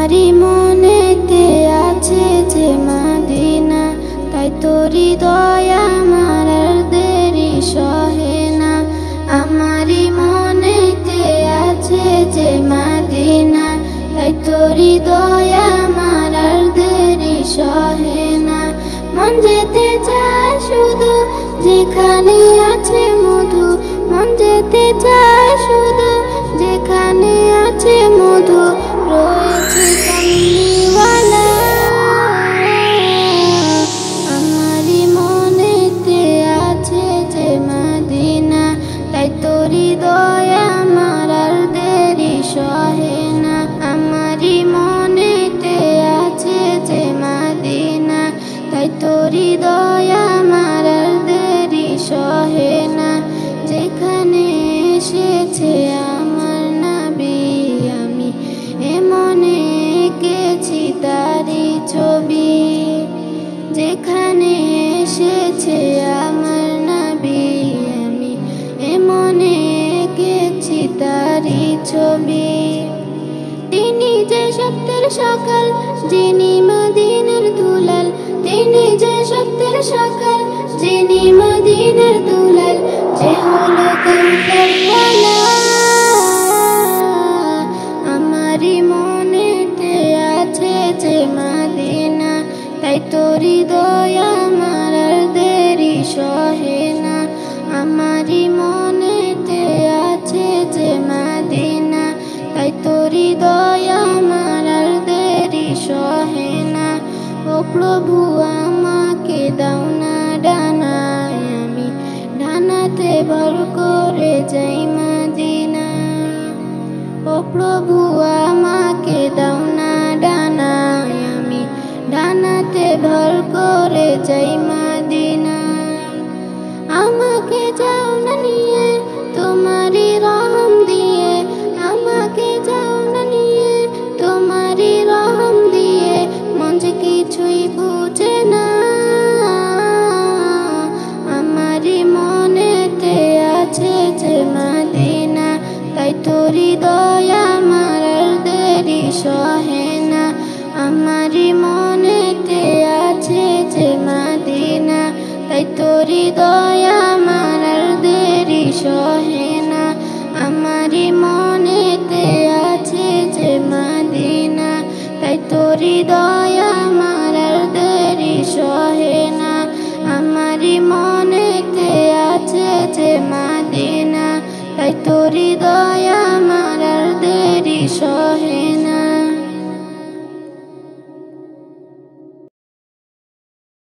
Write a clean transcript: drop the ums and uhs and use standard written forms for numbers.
আমারি মনেতে আছে যে মদিনা, তাই তোরি দয়া আমার আর দেরি সহে না। আমারি মনেতে আছে যে মদিনা, তাই তোরি দয়া আমার আর দেরি সহে না। মন যেতে চায় শুধু যেখানে আছে মধু, মন যেতে চায় শুধু যেখানে আছে মধু, রয়েছে কামলিওয়ালা। আমারি মনেতে আছে যে মদিনা, তাই তোরি দয়া আমার আর দেরি সহে না। আমারি মনেতে আছে যে মদিনা, তাই তোরি দয়া আমার আর দেরি সহে না। যেখানে এসেছে আমার নবী, আমি এমনে এঁকেছি তারি ছবি। যেখানে এসেছে আমার নবী, আমি এমনে এঁকেছি তারি ছবি। তিনি যে সত্যের সকাল, যিনি মদিনার দুলাল, তিনি যে সত্যের সকাল, যিনি মদিনার দুলাল, যে হলো কাউসারওয়ালা। আমারি মনেতে আছে যে মদিনা, তাই তোরি দয়া আমার আর দেরি সহে না। আমারি মনেতে আছে যে মদিনা, তাই তোরি দয়া আমার আর দেরি সহে না। ও প্রভু আমাকে দাও না ডানায়, আমি ডানাতে ভর করে যাই মদিনা। ও প্রভু আমার